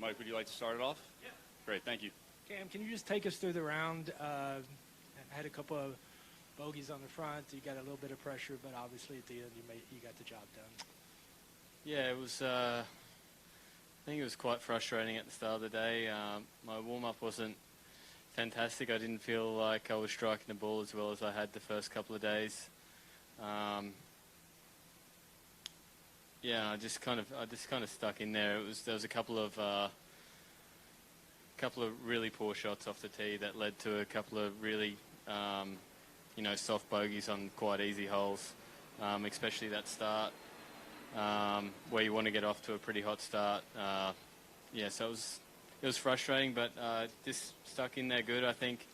Mike, would you like to start it off? Yeah. Great, thank you. Cam, can you just take us through the round? Had a couple of bogeys on the front. You got a little bit of pressure, but obviously at the end you got the job done. Yeah, it was. I think it was quite frustrating at the start of the day. My warm-up wasn't fantastic. I didn't feel like I was striking the ball as well as I had the first couple of days. Yeah, I just kind of stuck in there. There was a couple of really poor shots off the tee that led to a couple of really soft bogeys on quite easy holes, especially that start where you want to get off to a pretty hot start. So it was frustrating, but just stuck in there good. I think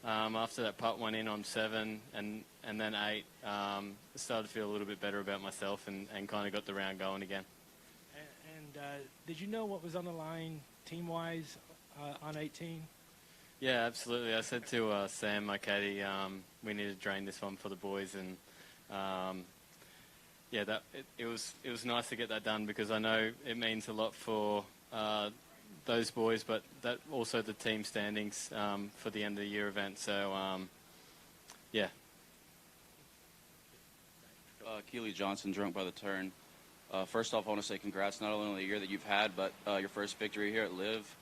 after that putt went in on 7 and then 8, I started to feel a little bit better about myself and kind of got the round going again. And did you know what was on the line team-wise on 18? Yeah, absolutely. I said to Sam, my caddy, we need to drain this one for the boys, and it was nice to get that done because I know it means a lot for those boys, but that also the team standings for the end of the year event. So yeah. Keely Johnson, drunk by the turn. First off, I want to say congrats not only on the year that you've had, but your first victory here at LIV.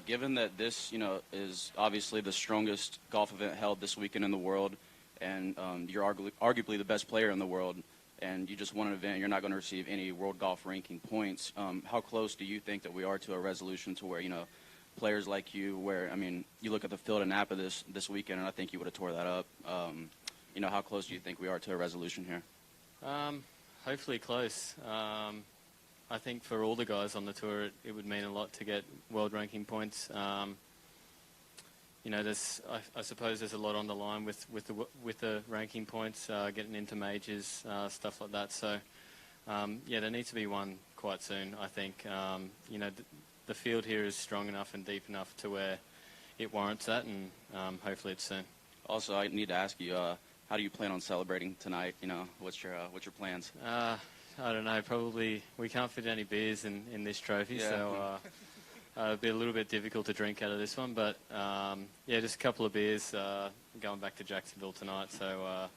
Given that this, is obviously the strongest golf event held this weekend in the world, and you're arguably the best player in the world, and you just won an event, you're not going to receive any world golf ranking points. How close do you think that we are to a resolution to where, players like you, where, you look at the field in Napa this weekend, and I think you would have tore that up. How close do you think we are to a resolution here? Hopefully close. I think for all the guys on the tour, it would mean a lot to get world ranking points. I suppose there's a lot on the line with the ranking points, getting into majors, stuff like that. So, there needs to be one quite soon. I think the field here is strong enough and deep enough to where it warrants that, and hopefully it's soon. Also, I need to ask you, how do you plan on celebrating tonight? What's your plans? I don't know. Probably we can't fit any beers in this trophy, so it'll be a little bit difficult to drink out of this one. But just a couple of beers. Going back to Jacksonville tonight, so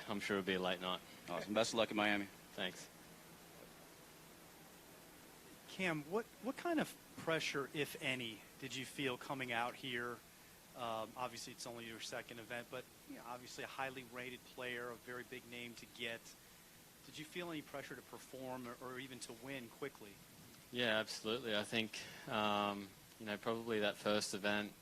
I'm sure it'll be a late night. Awesome. Best of luck in Miami. Thanks. Cam, what kind of pressure, if any, did you feel coming out here? Obviously, it's only your second event, but obviously a highly rated player, a very big name to get. Did you feel any pressure to perform or even to win quickly? Yeah, absolutely. I think, probably that first event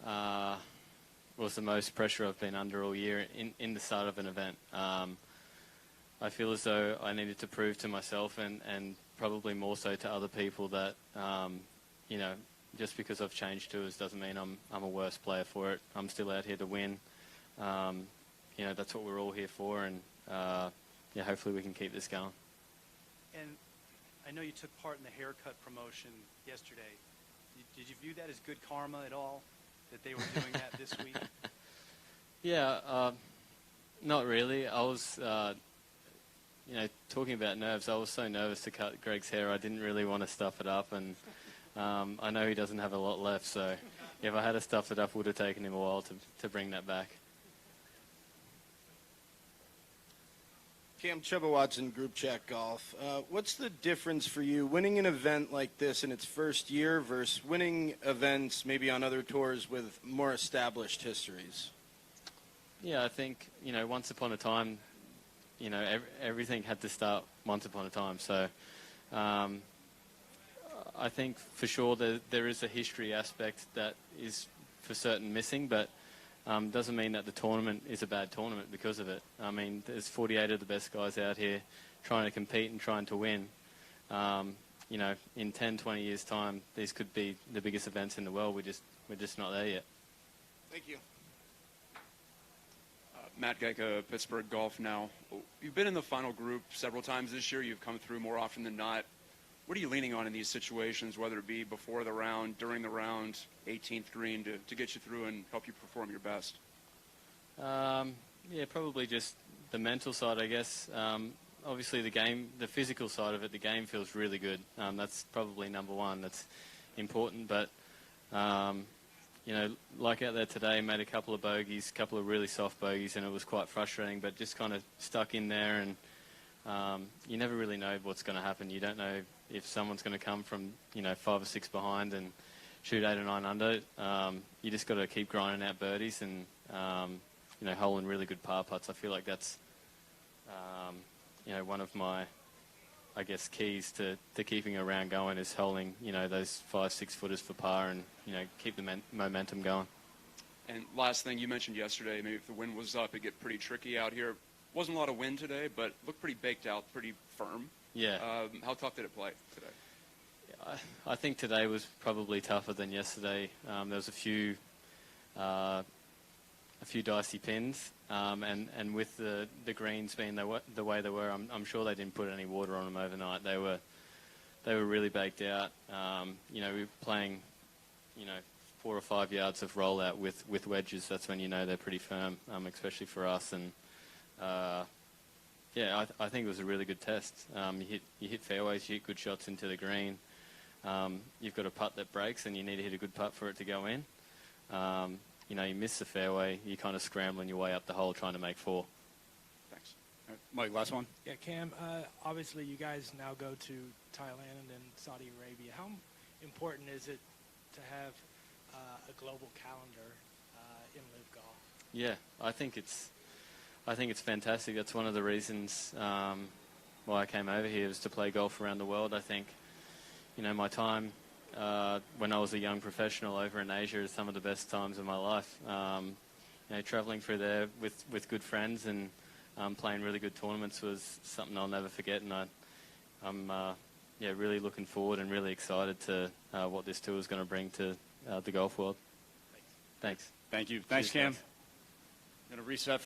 was the most pressure I've been under all year in the start of an event. I feel as though I needed to prove to myself and probably more so to other people that, just because I've changed tours doesn't mean I'm a worse player for it. I'm still out here to win. That's what we're all here for, and hopefully we can keep this going. And I know you took part in the haircut promotion yesterday. Did you view that as good karma at all, that they were doing that this week? Yeah, not really. I was, talking about nerves, I was so nervous to cut Greg's hair, I didn't really want to stuff it up, and I know he doesn't have a lot left, so if I had to stuff it up, it would have taken him a while to bring that back. Cam, Chubba Watson, Group Chat Golf. What's the difference for you winning an event like this in its first year versus winning events maybe on other tours with more established histories? Yeah, I think, once upon a time, everything had to start once upon a time. So I think for sure there is a history aspect that is for certain missing, but doesn't mean that the tournament is a bad tournament because of it. There's 48 of the best guys out here trying to compete and trying to win. In 10, 20 years' time, these could be the biggest events in the world. We're just not there yet. Thank you. Matt Geica, Pittsburgh Golf now. You've been in the final group several times this year. You've come through more often than not. What are you leaning on in these situations, whether it be before the round, during the round, 18th green, to get you through and help you perform your best? Probably just the mental side, I guess. obviously the physical side of it, the game feels really good. That's probably number one. That's important. But, like out there today, made a couple of bogeys, a couple of really soft bogeys, and it was quite frustrating, but just kind of stuck in there. And you never really know what's going to happen. You don't know if someone's going to come from, 5 or 6 behind and shoot 8 or 9 under. You just got to keep grinding out birdies and, holing really good par putts. I feel like that's, one of my, I guess, keys to keeping a round going is holding, those 5-6 footers for par and, keep the momentum going. And last thing, you mentioned yesterday, maybe if the wind was up, it'd get pretty tricky out here. Wasn't a lot of wind today, but looked pretty baked out, pretty firm. Yeah. How tough did it play today? I think today was probably tougher than yesterday. There was a few dicey pins, and with the greens being the way they were, I'm sure they didn't put any water on them overnight. They were really baked out. We were playing, 4 or 5 yards of rollout with wedges. That's when they're pretty firm, especially for us. And I think it was a really good test. You hit fairways, you hit good shots into the green. You've got a putt that breaks, and you need to hit a good putt for it to go in. You miss the fairway, you're kind of scrambling your way up the hole trying to make 4. Thanks. Mike, last one. Yeah, Cam, obviously you guys now go to Thailand and then Saudi Arabia. How important is it to have a global calendar in LIV Golf? Yeah, I think it's fantastic. That's one of the reasons why I came over here, was to play golf around the world. I think, my time when I was a young professional over in Asia is some of the best times of my life. Traveling through there with good friends and playing really good tournaments was something I'll never forget. And I'm really looking forward and really excited to what this tour is going to bring to the golf world. Thanks. Thank you. Thanks, Cheers, Cam. guys. Going to reset.